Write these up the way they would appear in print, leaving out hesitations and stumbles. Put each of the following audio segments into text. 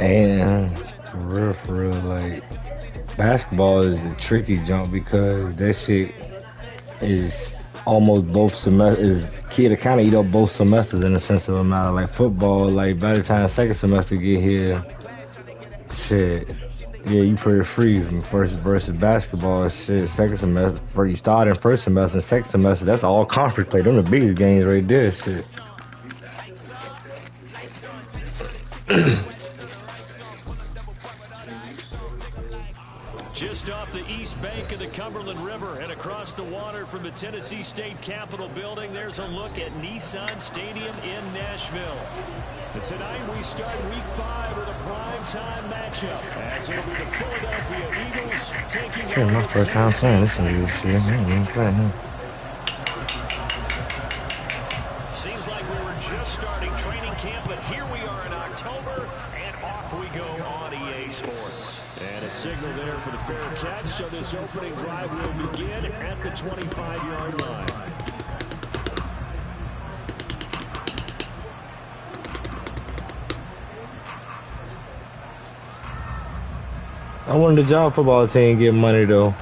And for real, like basketball is the tricky jump because that shit is almost both semesters. Is key to kind of eat up both semesters in a sense of a matter. Like football, like by the time second semester get here, shit. Yeah, you pretty free from first versus basketball. Shit, second semester, you start in first semester and second semester, that's all conference play. Them the biggest games right there, shit. Just off the east bank of the Cumberland River and across the water from the Tennessee State Capitol building, there's a look at Nissan Stadium in Nashville. And tonight we start week 5 with a primetime matchup, as it'll be the Philadelphia Eagles taking on my first time playing this movie shit. Seems like we were just starting training camp, but here we are in October, and off we go on EA Sports. And a signal there for the fair catch, so this opening drive will begin at the 25-yard line. I wanted the job football team get money though.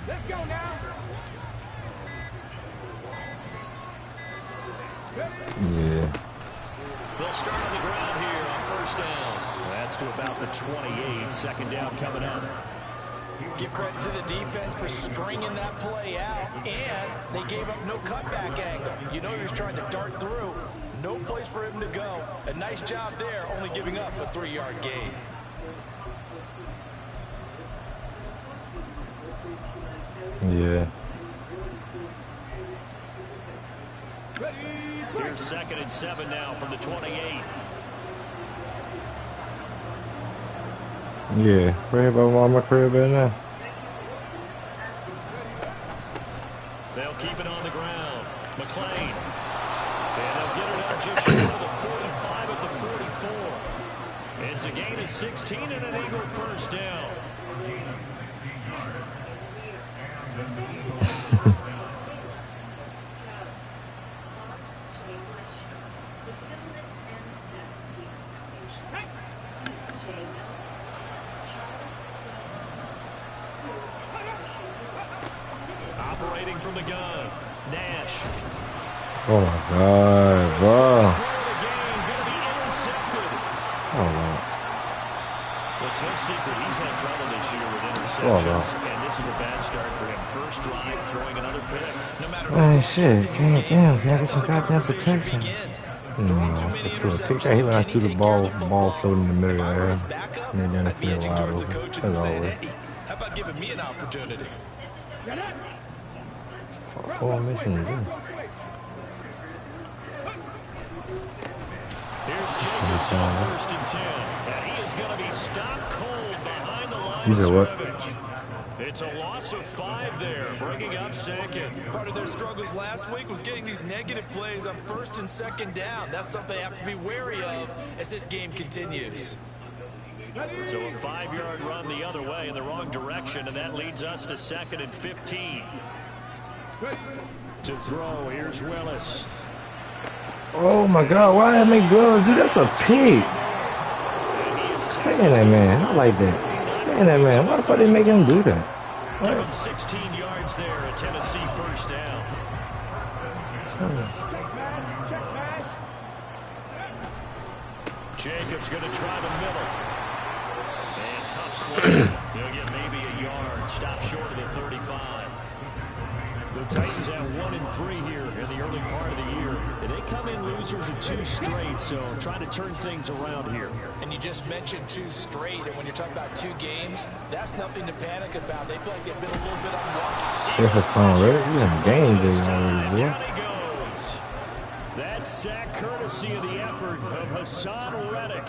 Let's go now. Yeah. They'll start on the ground here on first down. That's to about the 28. Second down coming up. Give credit to the defense for stringing that play out, and they gave up no cutback angle. You know, he was trying to dart through. No place for him to go. A nice job there, only giving up a 3-yard gain. Yeah. Here's 2nd and 7 now from the 28. Yeah. Right about my crib right now. They'll keep it on the ground. McClain. And they'll get it up just short of the 45 at the 44. It's a gain of 16 and an Eagle first down. Operating from the gun, Nash. Oh my God, bro. Oh wow. It's no secret he's had trouble this year with interceptions, and this is a bad start for him. First drive, throwing another pick. No matter man, shit, damn, can I get some goddamn protection? No, it's a pick. I hate when I threw the ball floating in the middle of the air, and then I feel wide open. As always. How about giving me an opportunity? 4 missions, yeah. Here's Jacobs on 1st and 10, and he is going to be stopped cold behind the line of scrimmage. It's a loss of 5 there, bringing up 2nd. Part of their struggles last week was getting these negative plays on 1st and 2nd down. That's something they have to be wary of as this game continues. So a 5-yard run the other way in the wrong direction, and that leads us to 2nd and 15. To throw, here's Willis. Oh my God, why I make gloves? Dude, that's a pig. Stay in that man. I like that. Stay in that man. Why the fuck they make him do that? Give him 16 yards there, a Tennessee first down. Jacobs going to try the middle. And tough slip. He'll get maybe a yard. Stop short of the 35. The Titans have 1-3 here in the early part of the year. And they come in losers of 2 straight, so trying to turn things around here. And you just mentioned 2 straight, and when you're talking about 2 games, that's nothing to panic about. They feel like they've been a little bit unlucky. Jefferson, right? You in game day already, boy. That sack courtesy of the effort of Hassan Reddick.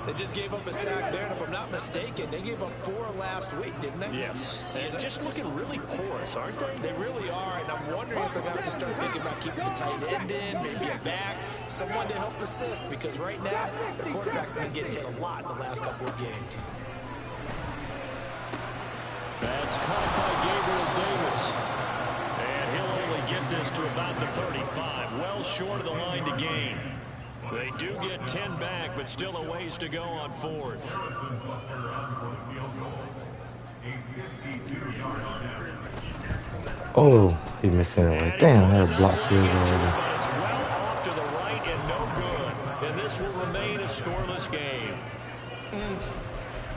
They just gave up a sack there, and if I'm not mistaken, they gave up 4 last week, didn't they? Yes. And just looking really porous, aren't they? They really are, and I'm wondering if they're going to have to start thinking about keeping the tight end in, maybe a back, someone to help assist, because right now, their quarterback's been getting hit a lot in the last couple of games. That's caught by Gabriel Davis. And he'll only get this to about the 35, well short of the line to gain. They do get 10 back, but still a ways to go on 4th. Oh, he missed it away. Damn, I had a block field goal. It's well off to the right and no good. And this will remain a scoreless game.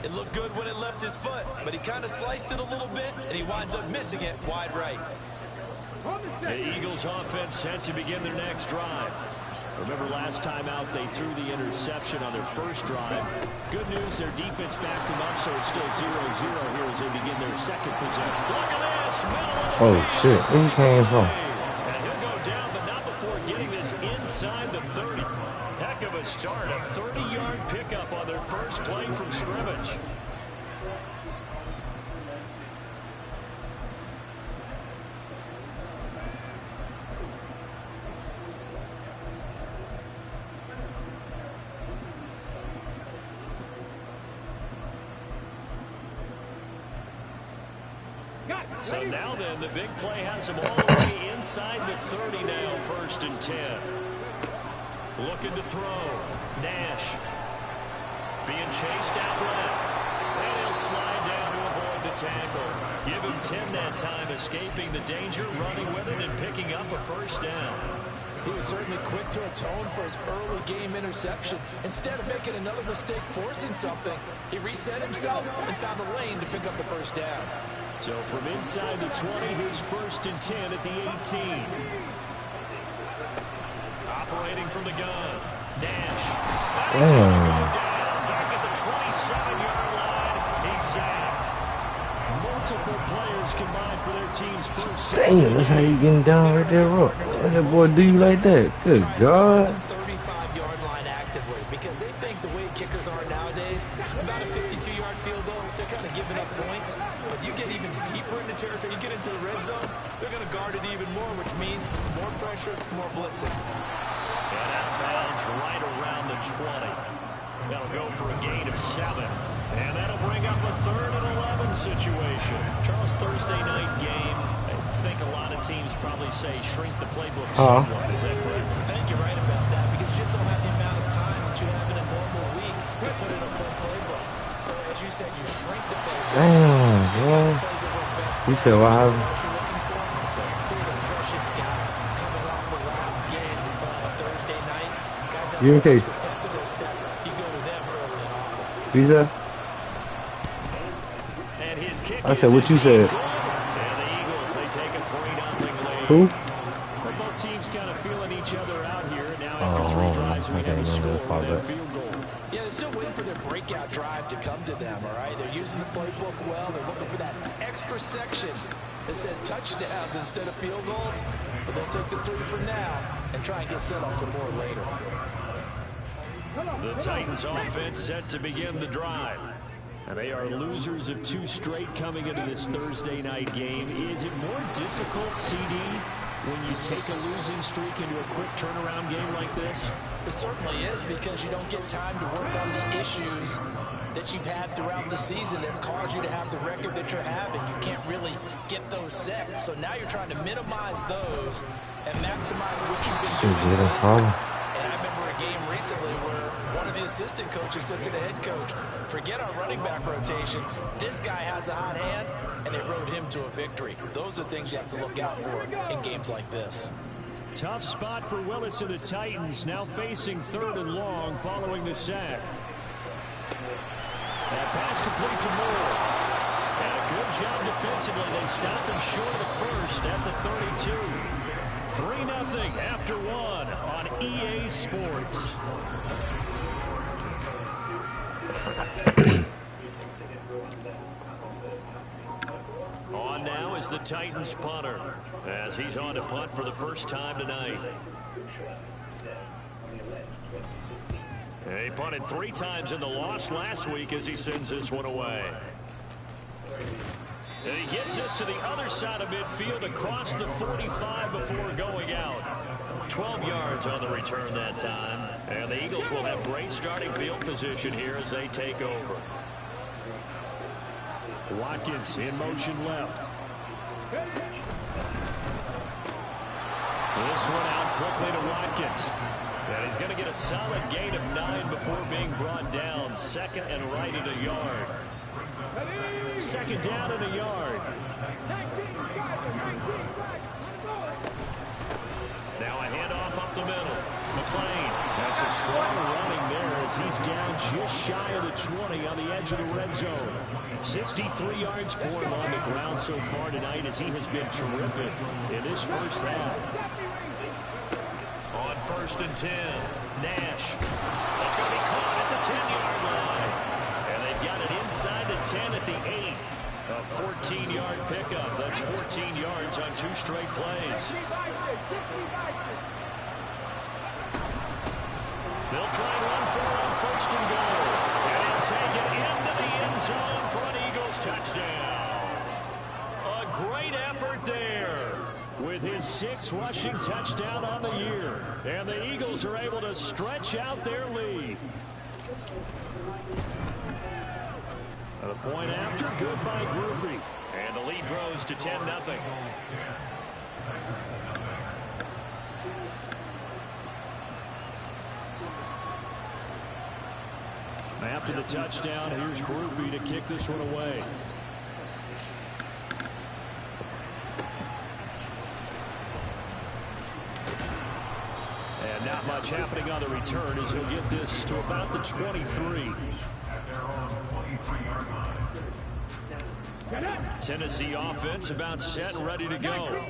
It looked good when it left his foot, but he kind of sliced it a little bit, and he winds up missing it wide right. The Eagles offense set to begin their next drive. Remember last time out they threw the interception on their first drive. Good news, their defense backed them up, so it's still 0-0 here as they begin their second possession. Look at this! Oh shit, where he came from? And he'll go down, but not before getting this inside the 30. Heck of a start, a 30-yard pickup on their first play from scrimmage. So now then, the big play has him all the way inside the 30 now, 1st and 10. Looking to throw. Nash. Being chased out left. And he'll slide down to avoid the tackle. Give him 10 that time, escaping the danger, running with it, and picking up a 1st down. He was certainly quick to atone for his early game interception. Instead of making another mistake forcing something, he reset himself and found a lane to pick up the 1st down. So from inside the 20, here's 1st and 10 at the 18. Operating from the gun. Nash. Back at the 27-yard line. He's sacked. Multiple players combined for their team's first sack. Damn, that's how you getting down right there, bro. Why that boy do you like that? Good God. 35-yard line actively, because they think the way kickers are nowadays, about a 52-yard field goal, they're kind of giving up points. But you get even deeper into territory, you get into the red zone, they're going to guard it even more, which means more pressure, more blitzing. And out of bounds right around the 20. That'll go for a gain of 7. And that'll bring up a 3rd and 11 situation. Charles, Thursday night game. I think a lot of teams probably say shrink the playbook somewhat. Is that correct? I think you're right about that, because you just don't have the amount of time that you have in a normal week to put in a full playbook. So as you said, you shrink the playbook. Damn, bro. You said what happened? So who are the freshest guys coming off the last game on a Thursday night? Guys that You in case? protected their step. You go to them early and often. Visa? And his kick I said what you said. and the Eagles, they take a 3-0 lead. Who? But both teams kind of feeling each other out here. Now after 3 drives, we have a score and a field goal. Yeah, they're still waiting for their breakout drive to come to them, all right? They're using the playbook well. They're looking for that extra section that says touchdowns instead of field goals. But they'll take the 3 for now and try and get set up for more later. The Titans offense set to begin the drive. And they are losers of 2 straight coming into this Thursday night game. Is it more difficult, CD, when you take a losing streak into a quick turnaround game like this? It certainly is, because you don't get time to work on the issues that you've had throughout the season that caused you to have the record that you're having. You can't really get those set. So now you're trying to minimize those and maximize what you've been doing. And I remember a game recently where one of the assistant coaches said to the head coach, forget our running back rotation. This guy has a hot hand, and they rode him to a victory. Those are things you have to look out for in games like this. Tough spot for Willis and the Titans, now facing 3rd and long following the sack. That pass complete to Moore. And a good job defensively. They stop him short of the 1st at the 32. 3-0 after 1 on EA Sports. On now is the Titans punter, as he's on to punt for the first time tonight. He punted 3 times in the loss last week as he sends this one away. And he gets this to the other side of midfield across the 45 before going out. 12 yards on the return that time. And the Eagles will have great starting field position here as they take over. Watkins in motion left. This one out quickly to Watkins. And he's going to get a solid gain of 9 before being brought down. Second and right at a yard. Second down and a yard. Now a handoff up the middle. McClain has some strong running there as he's down just shy of the 20 on the edge of the red zone. 63 yards for him on the ground so far tonight as he has been terrific in this first half. On 1st and 10, Nash. That's going to be caught at the 10-yard line. And they've got it inside the 10 at the 8. A 14-yard pickup. That's 14 yards on 2 straight plays. They'll try and run for it on 1st and goal. And he'll take it into the end zone for an Eagles touchdown. A great effort there with his 6th rushing touchdown on the year. And the Eagles are able to stretch out their lead. The point after, good by Groupie. And the lead grows to 10-0. After the touchdown, here's Groupie to kick this one away. And not much happening on the return as he'll get this to about the 23. Tennessee offense about set and ready to go.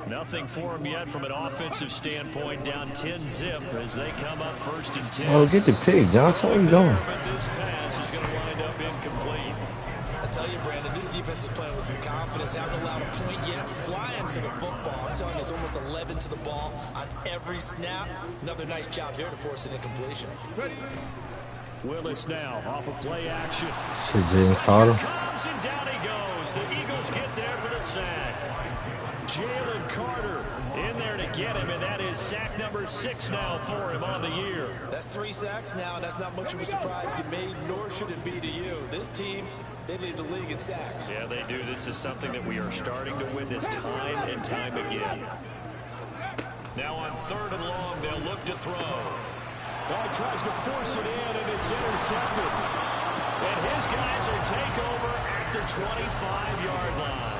Nothing for them yet from an offensive standpoint, down 10-zip as they come up 1st and 10. Oh, get the pick, Johnson. What are you doing? But this pass is going to wind up incomplete. I tell you, Brandon, this defense is playing with some confidence. Haven't allowed a point yet. Flying to the football. I'm telling you, it's almost 11 to the ball on every snap. Another nice job there to force an incompletion. Willis now off of play action. Shit, Jalen Carter. Comes and down he goes. The Eagles get there for the sack. Jalen Carter in there to get him, and that is sack number 6 now for him on the year. That's 3 sacks now. That's not much of a surprise to me, nor should it be to you. This team, they lead the league in sacks. Yeah, they do. This is something that we are starting to witness time and time again. Now on 3rd and long, they'll look to throw. Oh, he tries to force it in, and it's intercepted. And his guys will take over at the 25-yard line.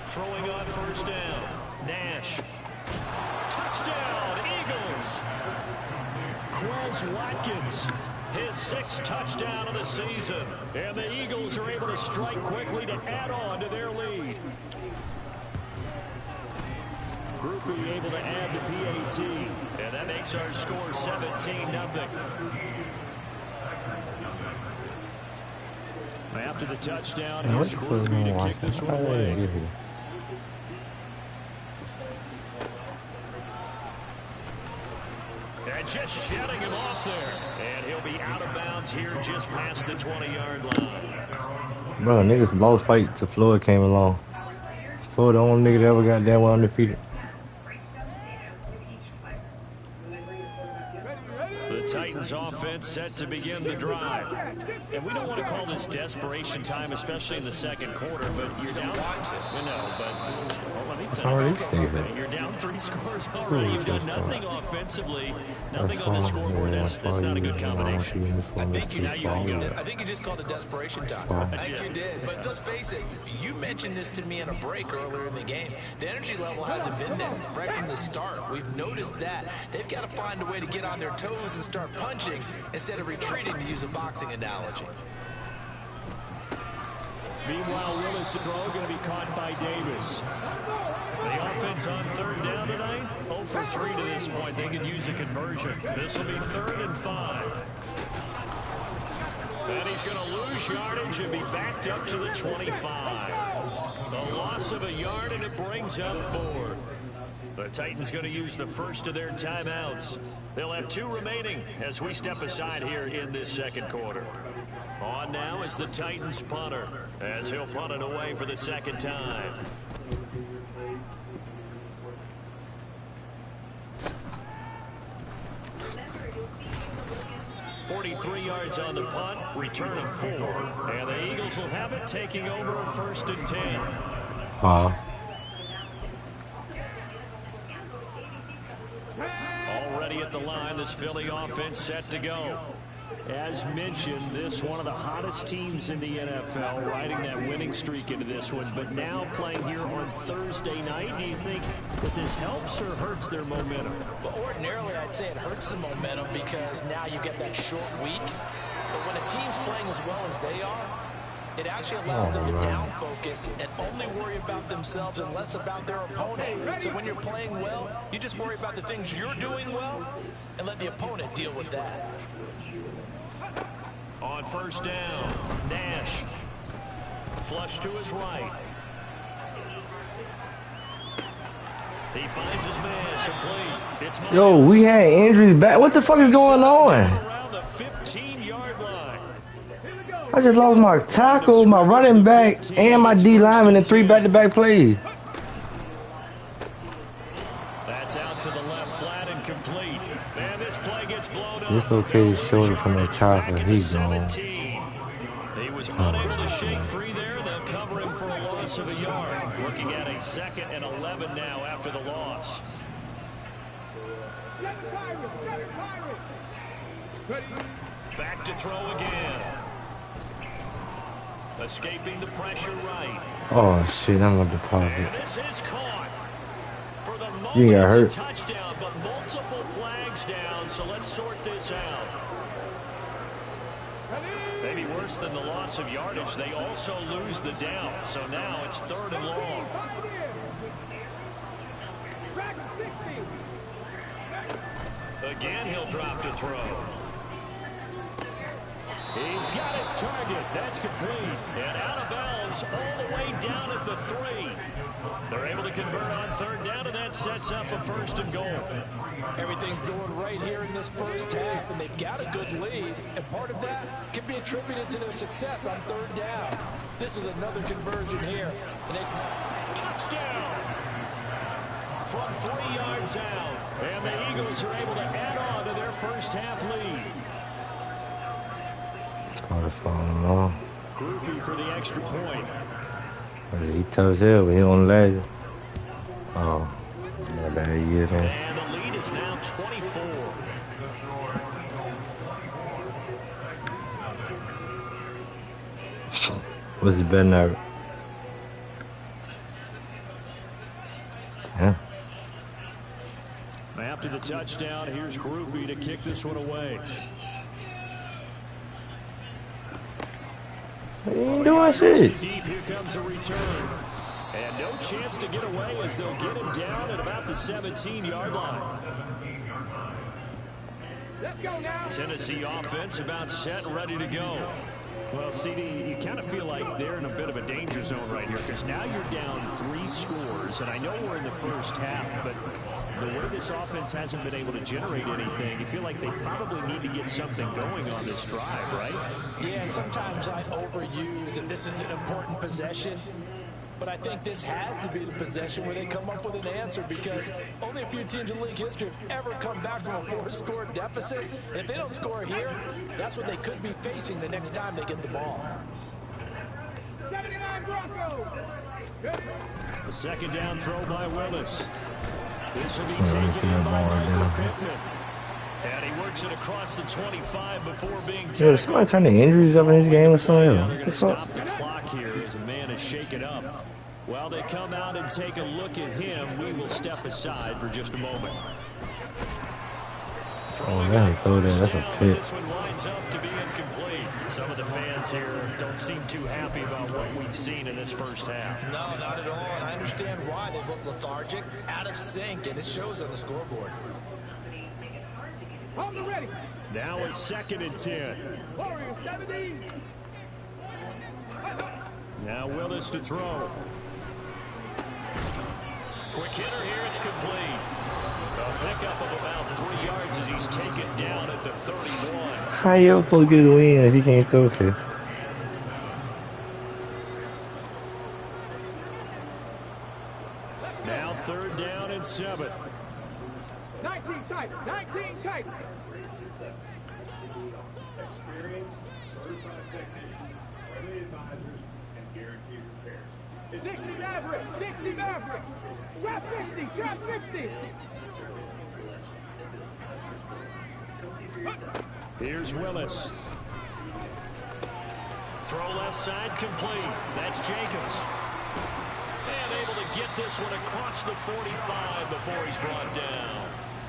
Throwing on 1st down. Nash. Touchdown, Eagles. Quez Watkins. His 6th touchdown of the season. And the Eagles are able to strike quickly to add on to their lead. Groupie able to add the PAT. And that makes our score 17-0. After the touchdown, here's Groupie to kick this one away. And just shutting him off there. And he'll be out of bounds here just past the 20-yard line. Bro, niggas lost fight till Floyd came along. Floyd the only nigga that ever got that one undefeated. The Titans offense set to begin the drive. And we don't want to call this desperation time, especially in the 2nd quarter, but you're down. I know, but well, let me finish. You're down 3 scores already. You've done nothing offensively, nothing on the scoreboard. That's not a good combination. I think you just called it desperation time. I think you did. But let's face it, you mentioned this to me in a break earlier in the game. The energy level hasn't been there right from the start. We've noticed that. They've got to find a way to get on their toes and start punching instead of retreating, to use a boxing analogy. Meanwhile, Willis' throw going to be caught by Davis. The offense on third down tonight, 0 for 3 to this point. They can use a conversion. This will be 3rd and 5. And he's going to lose yardage and be backed up to the 25. A loss of a yard, and it brings up 4th. The Titans going to use the first of their timeouts. They'll have 2 remaining as we step aside here in this second quarter. On now is the Titans punter, as he'll punt it away for the second time. .43 yards on the punt, return of 4. And the Eagles will have it, taking over 1st and 10. Wow. Already at the line, this Philly offense set to go. As mentioned, this one of the hottest teams in the NFL, riding that winning streak into this one, but now playing here on Thursday night. Do you think that this helps or hurts their momentum? Well, ordinarily, I'd say it hurts the momentum because now you get that short week. But when a team's playing as well as they are, it actually allows them to down focus and only worry about themselves and less about their opponent. So when you're playing well, you just worry about the things you're doing well and let the opponent deal with that. On first down, Nash. Flush to his right. He finds his man, complete. It's Yo, we had injuries back. What the fuck is going on? Around the 15-yard line. I just lost my tackle, my running back, and my D lineman in 3 back-to-back plays. That's out to the left, flat and complete. Man, this play gets blown up. It's okay to shoulder from the tackle. He's gone. He was unable to shake free there. They'll cover him for a loss of a yard. Looking at a 2nd and 11 now after the loss. Back to throw again. Escaping the pressure right. Oh shit, I'm at the pocket. And this is caught. For the moment, You got hurt. it's a touchdown, but multiple flags down, so let's sort this out. Maybe worse than the loss of yardage, they also lose the down, so now it's 3rd and long. Again, he'll drop to throw. He's got his target. That's complete. And out of bounds all the way down at the 3. They're able to convert on 3rd down, and that sets up a 1st and goal. Everything's going right here in this first half, and they've got a good lead, and part of that can be attributed to their success on 3rd down. This is another conversion here. And touchdown from 3 yards out, and the Eagles are able to add on to their first half lead. Falling off. Groupie for the extra point. He tough as hell, but he on the ledge. Oh, not bad year, man. And the lead is now 24. What's it been now? Damn. After the touchdown, here's Groupie to kick this one away. He ain't doing shit. Deep, here comes a return. And no chance to get away as they'll get him down at about the 17-yard line. Let's go now. Tennessee offense about set and ready to go. Well, CD, you kind of feel like they're in a bit of a danger zone right here because now you're down 3 scores, and I know we're in the first half, but the way this offense hasn't been able to generate anything, you feel like they probably need to get something going on this drive, right? yeah, and sometimes I overuse that this is an important possession. But I think this has to be the possession where they come up with an answer because only a few teams in league history have ever come back from a 4-score deficit. And if they don't score here, that's what they could be facing the next time they get the ball. 79 Broncos. The second down throw by Willis. This will be taken in by Michael Pittman. And he works it across the 25 before being taken. Yo, somebody turn the injuries up in this game or something? They're What going the to fuck? stop the clock here as a man is shaken up. While they come out and take a look at him, we will step aside for just a moment. Oh, man, throw that. That's a pick. This one winds up to be incomplete. Some of the fans here don't seem too happy about what we've seen in this first half. No, not at all, and I understand why. They look lethargic, out of sync, and it shows on the scoreboard. Hold the ready. Now it's 2nd and 10. Warriors 17. Now Willis to throw. Quick hitter here, it's complete. A pickup of about 3 yards as he's taken down at the 31. How you ever supposed to get a win if he can't throw it? Now 3rd down and 7. 19 tight. 19 tight. Experience, certified technicians, friendly advisors, and guaranteed repairs. 60 Maverick. 60 Maverick. Drop 50. Drop 50. Here's Willis. Throw left side complete. That's Jacobs. And able to get this one across the 45 before he's brought down.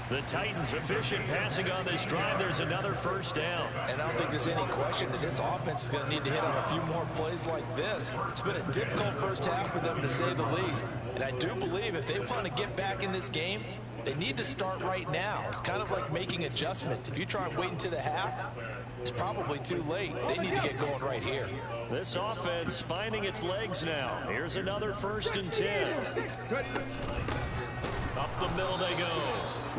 The Titans efficient passing on this drive. There's another 1st down. And I don't think there's any question that this offense is going to need to hit on a few more plays like this. It's been a difficult first half for them, to say the least. And I do believe if they want to get back in this game, they need to start right now. It's kind of like making adjustments. If you try and wait until the half, it's probably too late. They need to get going right here. This offense finding its legs now. Here's another 1st and 10. Up the middle they go.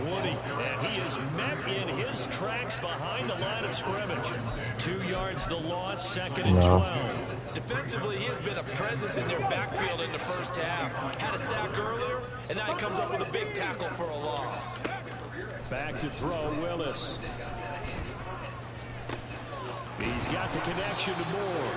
Woody, and he is met in his tracks behind the line of scrimmage. 2 yards the loss, 2nd and 12. Defensively, he has been a presence in their backfield in the first half. Had a sack earlier, and now he comes up with a big tackle for a loss. Back to throw, Willis. He's got the connection to Moore.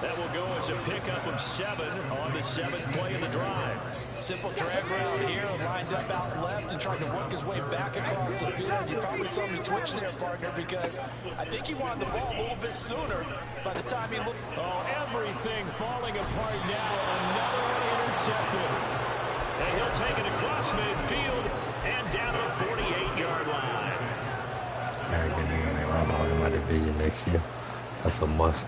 That will go as a pickup of 7 on the 7th play of the drive. Simple drag route here, lined up out left and trying to work his way back across the field. You probably saw me twitch there, partner, because I think he wanted the ball a little bit sooner by the time he looked. Oh, everything falling apart now. Another one intercepted. And he'll take it across midfield and down to the 48-yard line. I gotta get in like Raw Dog in my division next year. That's a must.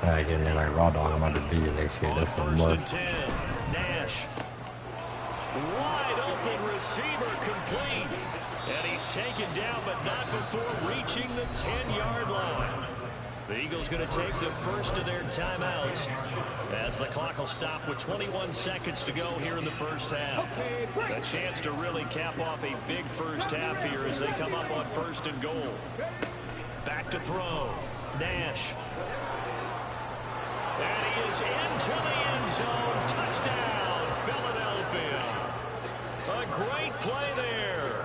I gotta get in like Raw Dog in my division next year. That's a must. 1st and 10. Nash. Wide open receiver complete. And he's taken down, but not before reaching the 10-yard line. The Eagles going to take the first of their timeouts as the clock will stop with 21 seconds to go here in the first half. A chance to really cap off a big first half here as they come up on 1st and goal. Back to throw. Nash. And he is into the end zone. Touchdown, Philadelphia. A great play there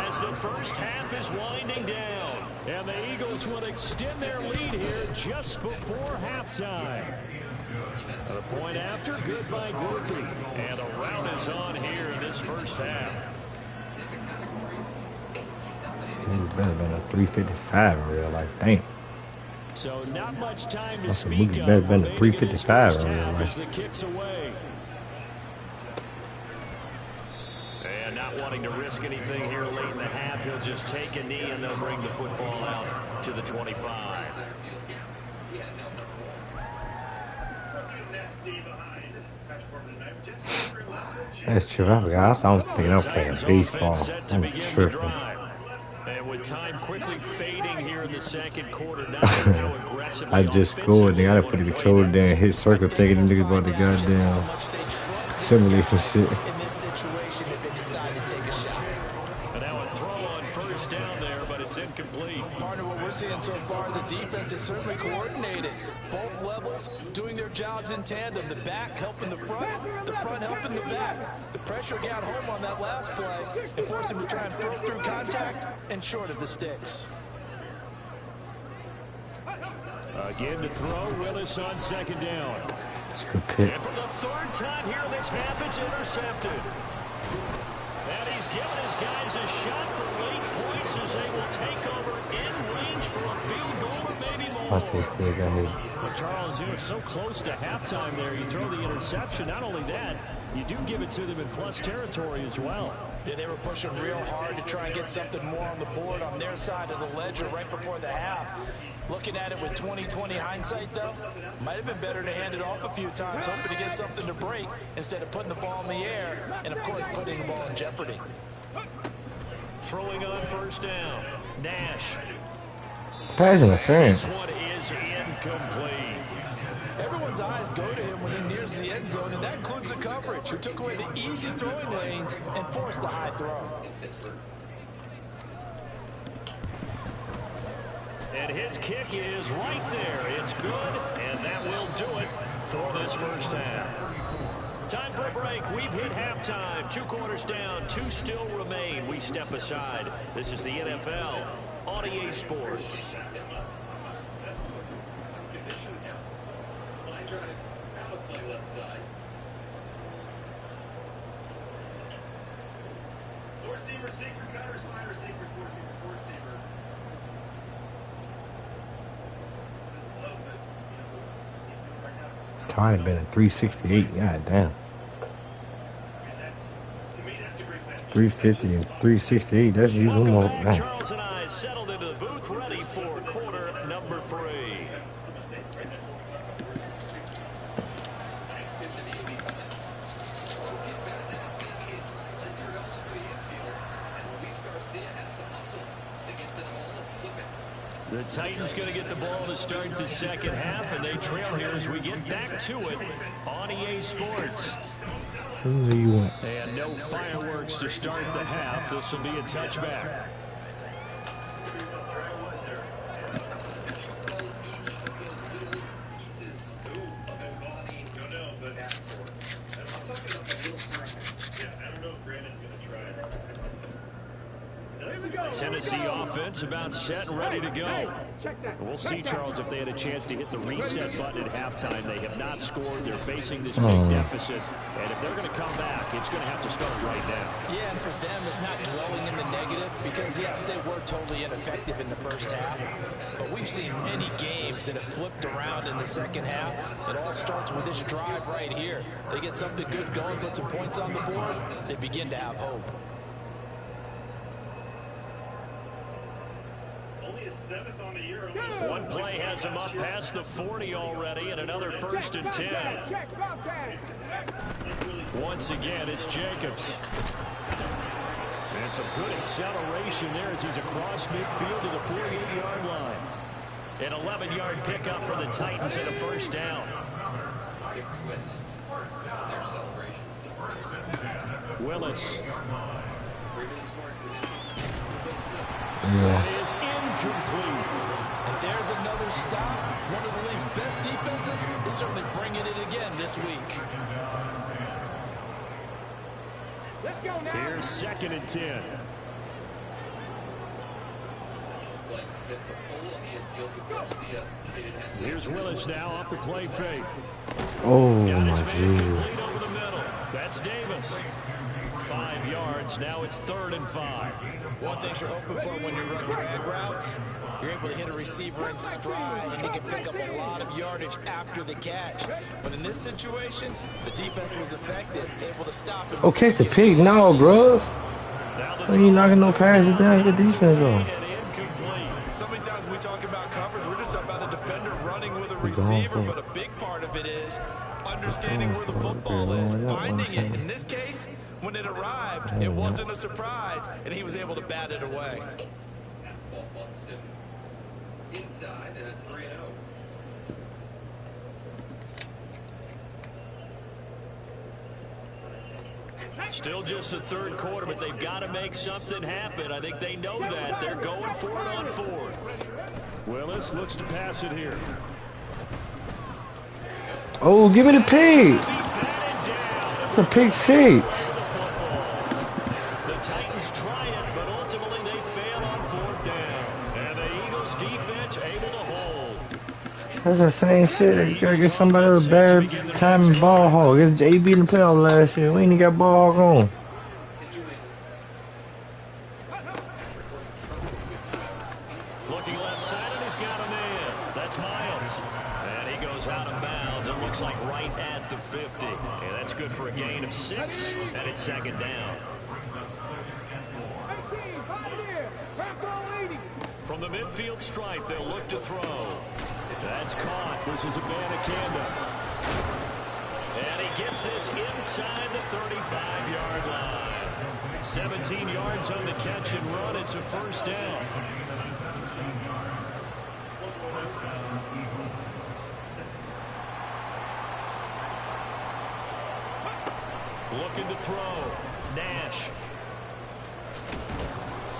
as the first half is winding down. And the Eagles will extend their lead here just before halftime. A point after, good by Groupie. And the round is on here in this first half. It's better than a 355 in real life. Dang. So not much time to That's a speak movie of better than the remaining in this 355 first in real half life. as the kick's away. And not wanting to risk anything here late in the half, he'll just take a knee and they'll bring the football out to the 25. That's true. I forgot. I was thinking I'm playing baseball. I'm tripping. And with time quickly fading here in the second quarter, now how aggressively I just scored. They gotta put the controller down, hit circle, thinking the niggas about to goddamn simulate some shit. In this situation, if they decide to take a shot. And now a throw on 1st down there, but it's incomplete. Partner, what we're seeing so far is a defense is certainly coordinated. Both levels doing their jobs in tandem. The back helping the front helping the back. The pressure got home on that last play and forced him to try and throw through contact and short of the sticks. Again to throw, Willis on 2nd down. It's a good pick. And for the 3rd time here in this half, it's intercepted. And he's given his guys a shot for late points as they will take over in range for a field goal or maybe more. Monte still got hit. Well, Charles, you're so close to halftime there. You throw the interception. Not only that, you do give it to them in plus territory as well. Yeah, they were pushing real hard to try and get something more on the board on their side of the ledger right before the half. Looking at it with 20/20 hindsight, though, might have been better to hand it off a few times, hoping to get something to break instead of putting the ball in the air and, of course, putting the ball in jeopardy. Throwing on first down, Nash. Pass interference. This one is incomplete. Everyone's eyes go to him when he nears the end zone, and that includes the coverage, who took away the easy throwing lanes and forced a high throw. And his kick is right there. It's good, and that will do it for this first half. Time for a break. We've hit halftime. 2 quarters down, 2 still remain. We step aside. This is the NFL on EA Sports. Time been at 368. God damn. 350 and 368. That's usually more. Charles and I settled into the booth, ready for quarter number 3. The Titans going to get the ball to start the second half, and they trail here as we get back to it on EA Sports. Who do you want? And no fireworks to start the half. This will be a touchback. Tennessee offense about set and ready to go. We'll see, Charles, if they had a chance to hit the reset button at halftime. They have not scored. They're facing this big deficit. And if they're going to come back, it's going to have to start right now. Yeah, and for them, it's not dwelling in the negative because, yes, they were totally ineffective in the first half. But we've seen many games that have flipped around in the second half. It all starts with this drive right here. They get something good going, put some points on the board, they begin to have hope. One play has him up past the 40 already, and another 1st and 10. Once again, it's Jacobs. And some good acceleration there as he's across midfield to the 48-yard line. An 11-yard pickup for the Titans and a 1st down. Willis. That is incomplete. And there's another stop. One of the league's best defenses is certainly bringing it again this week. Let's go now. Here's 2nd and 10. Here's Willis now off the play fake. Oh, Got my his man God. complete over the middle. That's Davis. 5 yards. Now it's 3rd and 5. One thing you're hoping for when you run drag routes, you're able to hit a receiver in stride, and he can pick up a lot of yardage after the catch. But in this situation, the defense was effective, able to stop him. Oh, catch the pig. No, bro. Why you knocking no passes down? Your defense on. So many times we talk about coverage, we're just about a defender running with a receiver, but a big part of it is understanding where the football is, finding it. In this case, when it arrived, it wasn't a surprise, and he was able to bat it away. Inside and a 3-0. Still just the 3rd quarter, but they've got to make something happen. I think they know that. They're going for it on 4th. Willis looks to pass it here. Oh, give me the pig. It's a pick 6. The Titans try it, but ultimately they fail on 4th down. And the Eagles defense able to hold. That's the same shit. You gotta get somebody with a bad time and ball hog. It's JB in the playoff last year. We ain't got ball hog on. Looking left side, and he's got a man. That's Miles. And he goes out of bounds. It looks like right at the 50. And that's good for a gain of 6, and it's 2nd down. From the midfield stripe, they'll look to throw. That's caught. This is a Abanikanda. And he gets this inside the 35-yard line. 17 yards on the catch and run. It's a first down. Looking to throw. Nash.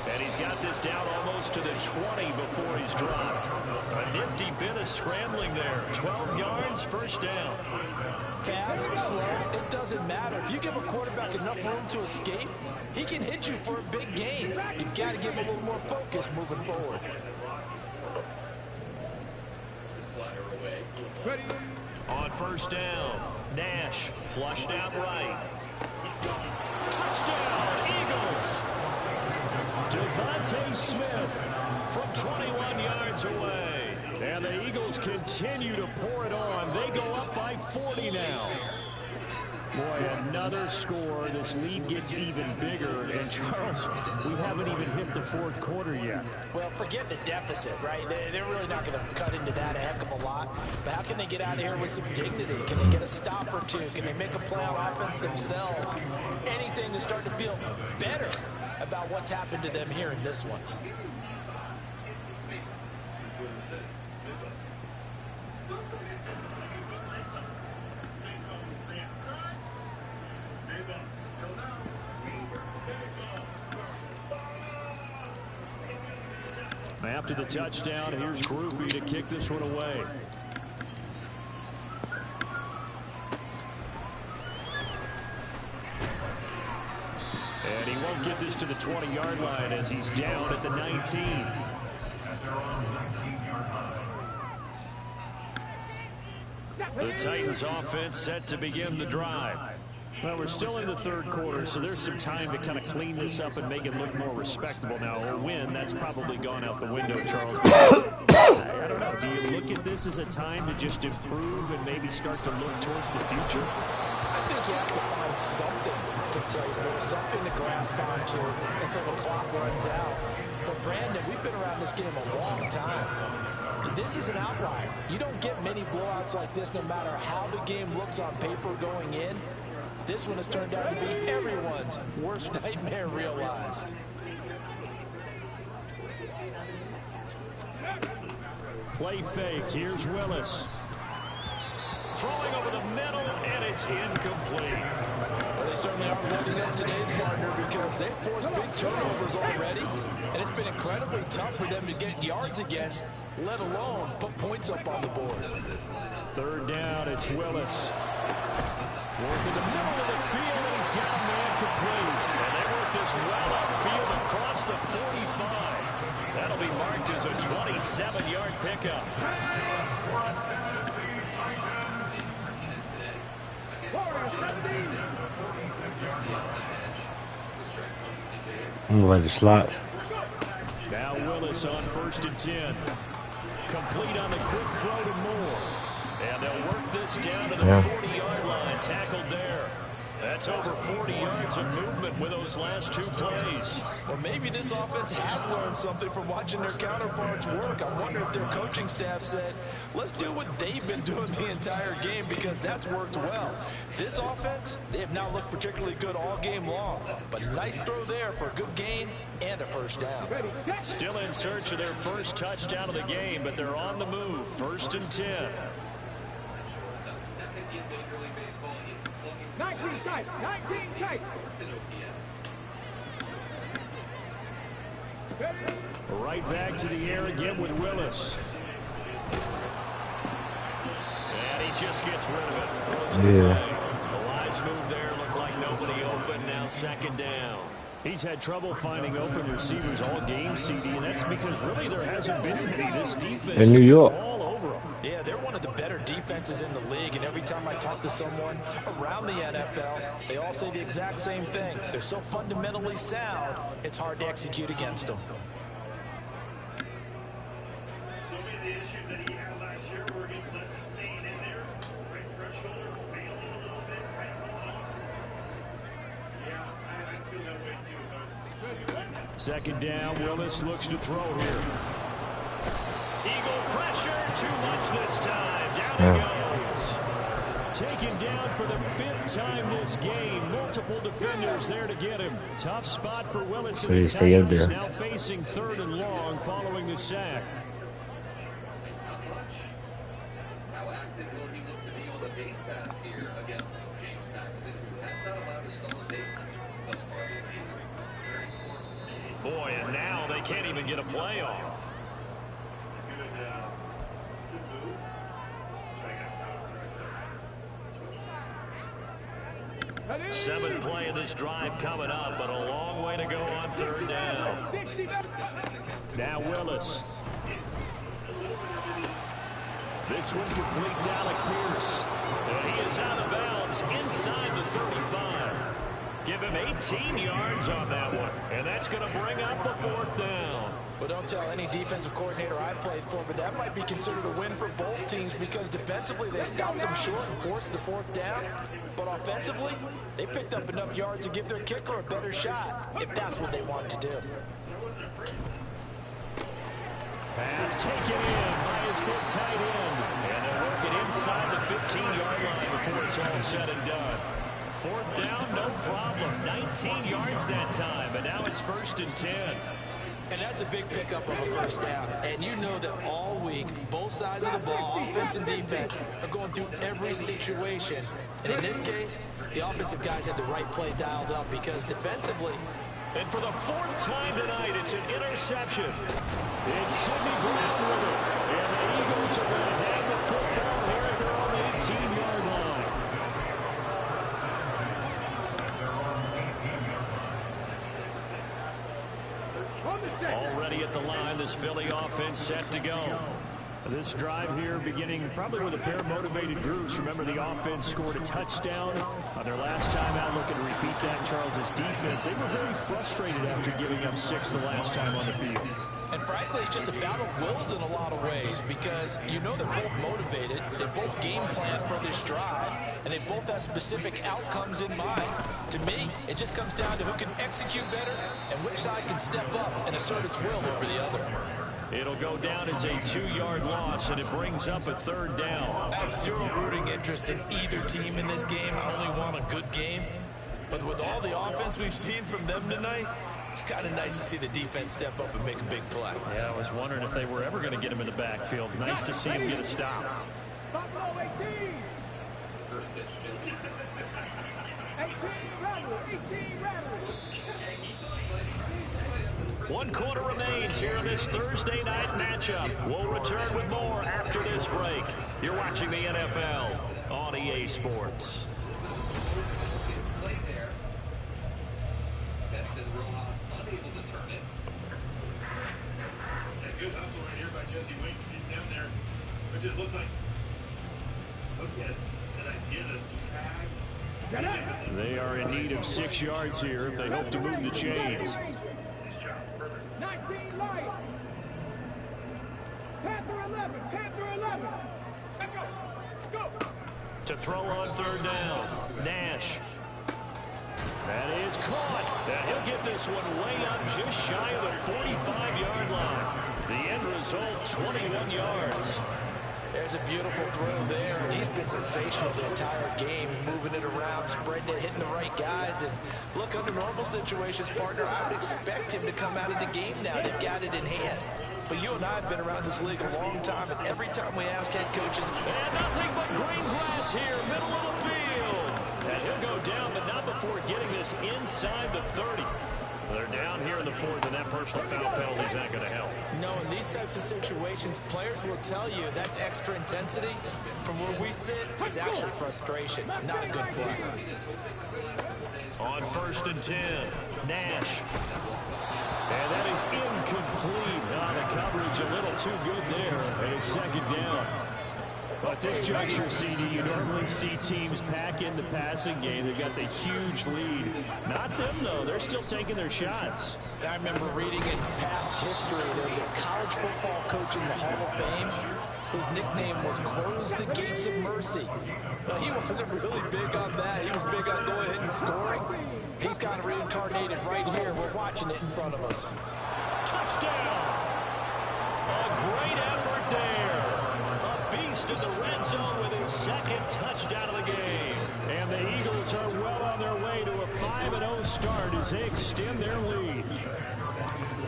And he's got this down almost to the 20 before he's dropped. A nifty bit of scrambling there. 12 yards, first down. Fast, slow, it doesn't matter. If you give a quarterback enough room to escape, he can hit you for a big gain. You've got to give him a little more focus moving forward. On first down, Nash flushed out right. Touchdown, Eagles. Devontae Smith from 21 yards away. And the Eagles continue to pour it on. They go up by 40 now. Boy, another score. This lead gets even bigger. And, Charles, we haven't even hit the fourth quarter yet. Well, forget the deficit, right? They're really not going to cut into that a heck of a lot. But how can they get out of here with some dignity? Can they get a stop or two? Can they make a play on offense themselves? Anything to start to feel better about what's happened to them here in this one. After the touchdown, here's Groupie to kick this one away. And he won't get this to the 20-yard line as he's down at the 19. The Titans offense set to begin the drive. Well, we're still in the third quarter, so there's some time to kind of clean this up and make it look more respectable. Now, a win, that's probably gone out the window, Charles. I don't know. Do you look at this as a time to just improve and maybe start to look towards the future? I think you have to find something to play for, something to grasp onto until the clock runs out. But, Brandon, we've been around this game a long time. This is an outlier. You don't get many blowouts like this no matter how the game looks on paper going in. This one has turned out to be everyone's worst nightmare realized. Play fake. Here's Willis. Throwing over the middle, and it's incomplete. Well, they certainly are loading up today, partner, because they've forced big turnovers already, and it's been incredibly tough for them to get yards against, let alone put points up on the board. Third down, it's Willis. Working the middle of the field, and he's got a man complete. And they work this well upfield across the 45. That'll be marked as a 27-yard pickup. I'm going to slot. Now Willis on 1st and 10. Complete on the quick throw to Moore. And they'll work this down to the 40-yard line. Tackled there. That's over 40 yards of movement with those last two plays. Or maybe this offense has learned something from watching their counterparts work. I wonder if their coaching staff said, let's do what they've been doing the entire game, because that's worked well. This offense, they have not looked particularly good all game long. But a nice throw there for a good gain and a first down. Still in search of their first touchdown of the game, but they're on the move. 1st and 10. 19 tight, 19 tight. Right back to the air again with Willis. And he just gets rid of it. Throws it away. The wise move there. Looked like nobody open. Now 2nd down. He's had trouble finding open receivers all game, CD, and that's because really there hasn't been any. This defense in New York. All over them. Yeah, they're one of the better defenses in the league, and every time I talk to someone around the NFL, they all say the exact same thing. They're so fundamentally sound, it's hard to execute against them. So many of the issues that he had last year were against Lefty staying in there, right front shoulder, bailing a little bit, right on. Yeah, I feel that way too. 2nd down, Willis looks to throw here. Eagle pressure, too much this time. Down he goes. Taken down for the 5th time this game. Multiple defenders there to get him. Tough spot for Willis. So he stay up there. Now facing 3rd and long following the sack. How active will he look to be on the base pass here against James Paxton, who has not allowed to stolen base thus far this season? Boy, and now they can't even get a play off. Good move. Seventh play of this drive coming up, but a long way to go on 3rd down. Now Willis. This one completes Alec Pierce. And he is out of bounds inside the 35. Give him 18 yards on that one. And that's going to bring up a 4th down. Well, don't tell any defensive coordinator I played for, but that might be considered a win for both teams because defensively they stopped them short and forced the 4th down. But offensively, they picked up enough yards to give their kicker a better shot, if that's what they want to do. Pass taken in by his big tight end. And they'll work it inside the 15-yard line before it's all said and done. 4th down, no problem. 19 yards that time, and now it's 1st and 10. And that's a big pickup of a 1st down. And you know that all week, both sides of the ball, offense and defense, are going through every situation. And in this case, the offensive guys had the right play dialed up because defensively. And for the 4th time tonight, it's an interception. It's Sidney Brown with it. And the Eagles are going to have the football here at their own 18-yard line. Already at the line, this Philly offense set to go. This drive here beginning probably with a pair of motivated groups. Remember, the offense scored a touchdown on their last time out. Looking to repeat that. Charles's defense, they were very frustrated after giving up 6 the last time on the field. And frankly, it's just a battle of wills in a lot of ways because you know they're both motivated, they both game plan for this drive, and they both have specific outcomes in mind. To me, it just comes down to who can execute better and which side can step up and assert its will over the other. It'll go down as a 2-yard loss, and it brings up a 3rd down. I have zero rooting interest in either team in this game. I only want a good game. But with all the offense we've seen from them tonight, it's kind of nice to see the defense step up and make a big play. Yeah, I was wondering if they were ever going to get him in the backfield. Nice to see him get a stop. Buffalo 18. First pitch, just 18 rattle. 18 rattle. 1 quarter remains here in this Thursday night matchup. We'll return with more after this break. You're watching the NFL on EA Sports. play there. Benson Rojas unable to turn it. That good hustle right here by Jesse Wayne. He's down there. It just looks like, look at that idea that They are in need of 6 yards here if they hope to move the chains. 19 light. Panther 11. Panther 11. Let's go. Go. To throw on 3rd down, Nash. That is caught. Now he'll get this one way up just shy of the 45-yard line. The end result, 21 yards. There's a beautiful throw there, and he's been sensational the entire game, moving it around, spreading it, hitting the right guys. And look, under normal situations, partner, I would expect him to come out of the game now. They've got it in hand. But you and I have been around this league a long time, and every time we ask head coaches, And nothing but green grass here, middle of the field. And he'll go down, but not before getting this inside the 30. They're down here in the 4th, and that personal foul penalty is not going to help. no, in these types of situations, players will tell you that's extra intensity. From where we sit, it's actually frustration, not a good play. On 1st and 10, Nash. And that is incomplete. The coverage a little too good there, and it's 2nd down. But this juncture, CD, you normally see teams pack in the passing game. They've got the huge lead. Not them, though. They're still taking their shots. I remember reading in past history, there was a college football coach in the Hall of Fame whose nickname was Close the Gates of Mercy. Well, he wasn't really big on that. He was big on going ahead and scoring. He's kind of reincarnated right here. We're watching it in front of us. Touchdown! A great effort there. A beast in the red zone with his second touchdown of the game. And the Eagles are well on their way to a 5-0 start as they extend their lead.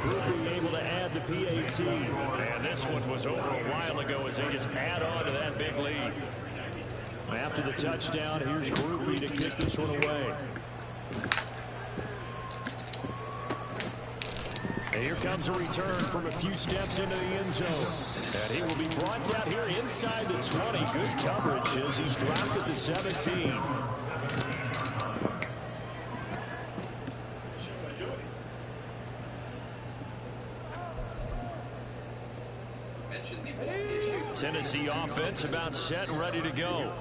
Group being able to add the PAT. And this one was over a while ago as they just add on to that big lead. After the touchdown, here's Groupie to kick this one away. And here comes a return from a few steps into the end zone. And he will be brought down here inside the 20. Good coverage as he's dropped at the 17. Tennessee offense about set and ready to go.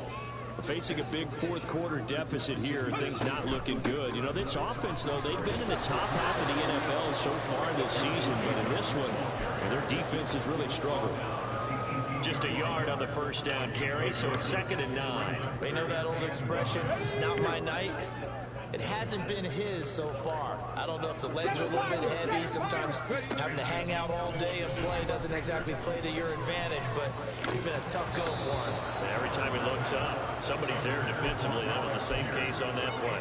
Facing a big fourth quarter deficit here, things not looking good. You know, this offense, though, they've been in the top half of the NFL so far this season, but in this one, their defense has really struggled. Just a yard on the first down carry, so it's 2nd and 9. They know that old expression, it's not my night. It hasn't been his so far. I don't know if the legs are a little bit heavy. Sometimes having to hang out all day and play doesn't exactly play to your advantage, but it's been a tough go for him. Every time he looks up, somebody's there defensively. That was the same case on that play.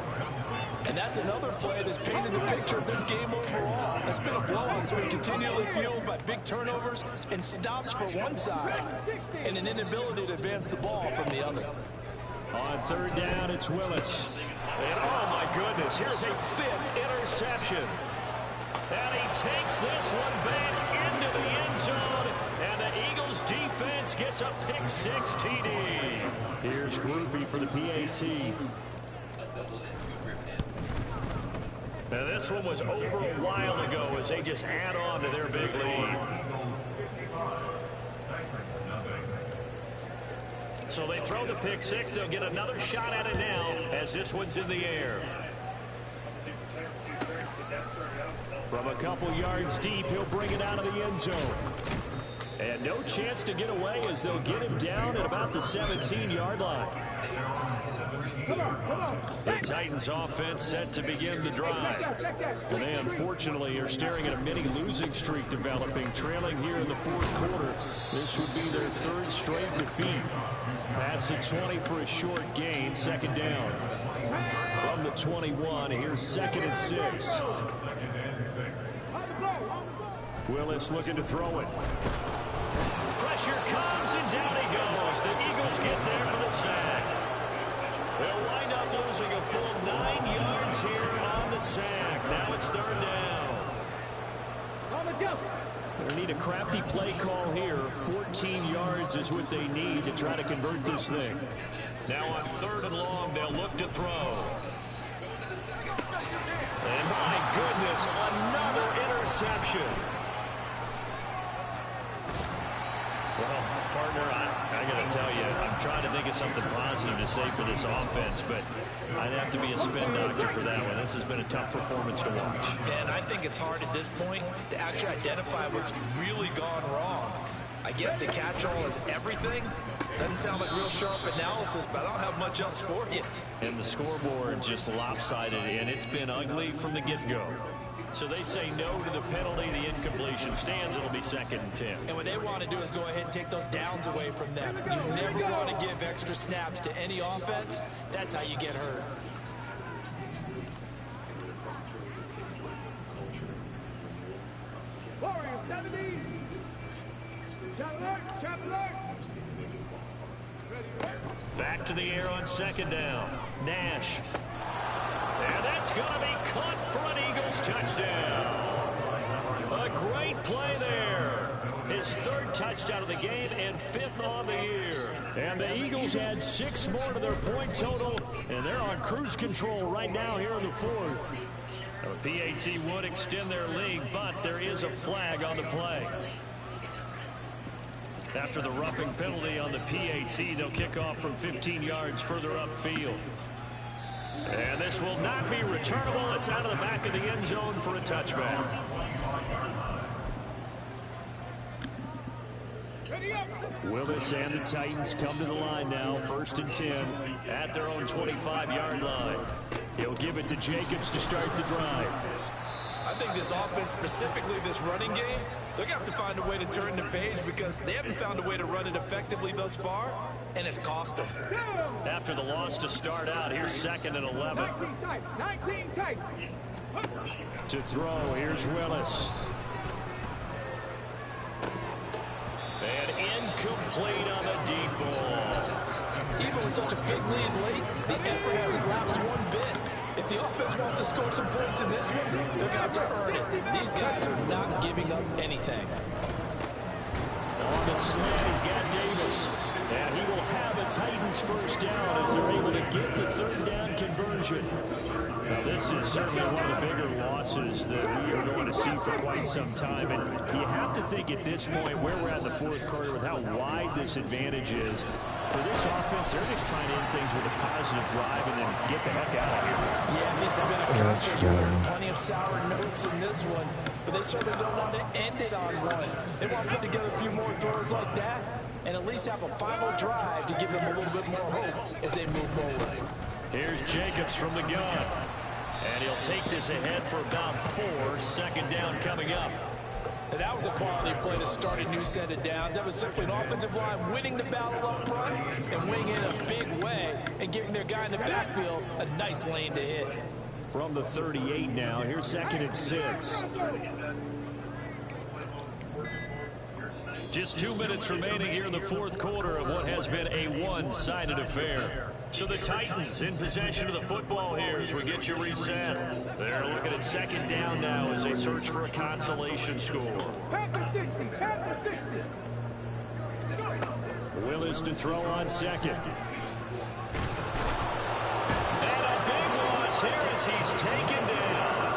And that's another play that's painted the picture of this game overall. It's been a blowout. It's been continually fueled by big turnovers and stops for one side and an inability to advance the ball from the other. On 3rd down, it's Willis. And oh my goodness, here's a 5th interception. And he takes this one back into the end zone. And the Eagles defense gets a pick-6 TD. Here's Groupie for the PAT. Now this one was over a while ago as they just add on to their big lead. So they throw the pick-6. They'll get another shot at it now as this one's in the air. From a couple yards deep, he'll bring it out of the end zone. And no chance to get away as they'll get him down at about the 17-yard line. The Titans offense set to begin the drive. And they unfortunately are staring at a mini losing streak developing, trailing here in the 4th quarter. This would be their 3rd straight defeat. Pass the 20 for a short gain, 2nd down. From the 21, here's 2nd and 6. Willis looking to throw it. Pressure comes and down he goes. The Eagles get there for the sack. They'll wind up losing a full 9 yards here on the sack. Now it's 3rd down. They need a crafty play call here. 14 yards is what they need to try to convert this thing. Now on 3rd and long, they'll look to throw. And my goodness, another interception. Well, partner, I got to tell you, I'm trying to think of something positive to say for this offense, but I'd have to be a spin doctor for that one. This has been a tough performance to watch. And I think it's hard at this point to actually identify what's really gone wrong. I guess the catch-all is everything. Doesn't sound like real sharp analysis, but I don't have much else for you. And the scoreboard just lopsided, and it's been ugly from the get-go. So they say no to the penalty. The incompletion stands. It'll be 2nd and 10. And what they want to do is go ahead and take those downs away from them. You never want to give extra snaps to any offense. That's how you get hurt. Warriors 70. Back to the air on 2nd down. Nash. And that's going to be caught for an Eagles touchdown. A great play there. His 3rd touchdown of the game and 5th on the year. And the Eagles add 6 more to their point total, and they're on cruise control right now here in the 4th. The PAT would extend their lead, but there is a flag on the play. After the roughing penalty on the PAT, they'll kick off from 15 yards further upfield. And this will not be returnable. It's out of the back of the end zone for a touchback. Willis and the Titans come to the line now. 1st and 10 at their own 25-yard line. He'll give it to Jacobs to start the drive. I think this offense, specifically this running game, They're going to have to find a way to turn the page because they haven't found a way to run it effectively thus far, and it's cost them. After the loss to start out, here's 2nd and 11. 19 tight. To throw, here's Willis. And incomplete on the deep ball. Even with such a big lead late, the effort hasn't lapsed one bit. If the offense wants to score some points in this one, they're going to have to earn it. These guys are not giving up anything. On the slant, he's got Davis. And he will have a Titans first down as they're able to get the 3rd down conversion. Now, this is certainly one of the bigger losses that we are going to see for quite some time. And you have to think at this point, where we're at in the 4th quarter, with how wide this advantage is, for this offense, they're just trying to end things with a positive drive and then get the heck out of here. Yeah, this has been a counter. Plenty of sour notes in this one, but they certainly don't want to end it on one. They want to put together a few more throws like that and at least have a final drive to give them a little bit more hope as they move forward. Here's Jacobs from the gun. And he'll take this ahead for about 4. 2nd down coming up. And that was a quality play to start a new set of downs. That was simply an offensive line winning the battle up front and winning in a big way and giving their guy in the backfield a nice lane to hit. From the 38 now, here's 2nd and 6. Just 2 minutes remaining here in the 4th quarter of what has been a one-sided affair. So the Titans in possession of the football here as we get you reset. They're looking at 2nd down now as they search for a consolation score. Willis to throw on 2nd. And a big loss here as he's taken down.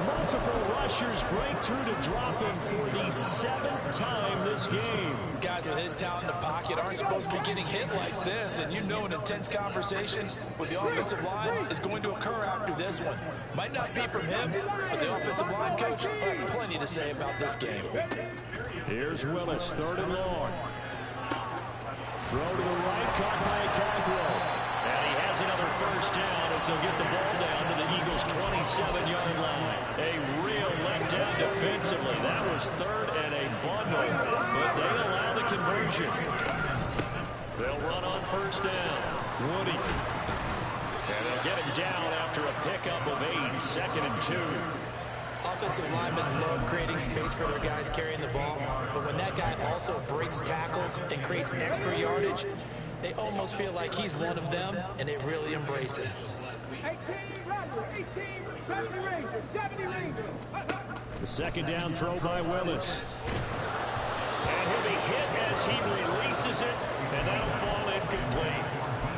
Multiple rushers break through to drop him for the 7th time this game. Guys with his talent in the pocket aren't supposed to be getting hit like this, and you know an intense conversation with the offensive line is going to occur after this one. Might not be from him, but the offensive line coach will have plenty to say about this game. Here's Willis, 3rd and long. Throw to the right, caught by Cockrell. And he has another first down as they'll get the ball down to the Eagles' 27-yard line. A real letdown defensively. That was 3rd and a bundle, but they allow the conversion. They'll run on first down. Woody. And they'll get him down after a pickup of 8, 2nd and 2. Offensive linemen love creating space for their guys carrying the ball, but when that guy also breaks tackles and creates extra yardage, they almost feel like he's one of them, and they really embrace it. 70 The 2nd down throw by Willis. And he'll be hit as he releases it, and that'll fall incomplete.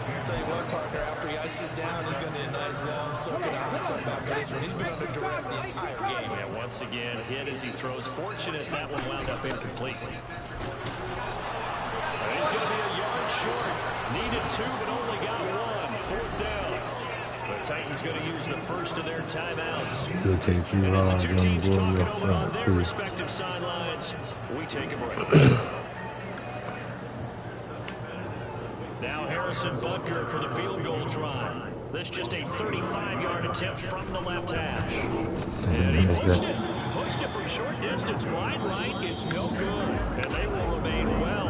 I'll tell you what, partner, after he ices down, he's going to need a nice long soaking hot tub after this one. He's been under duress the entire game. Yeah, once again, hit as he throws. Fortunate that one wound up incomplete. And he's going to be a yard short. Needed 2, but only got 1. 4th down. The Titans going to use the first of their timeouts. And as the two teams talk it over on their respective sidelines, we take a break. Now Harrison Butker for the field goal try. This just a 35-yard attempt from the left hash. And he pushed it from short distance. Wide right, it's no good. And they will remain well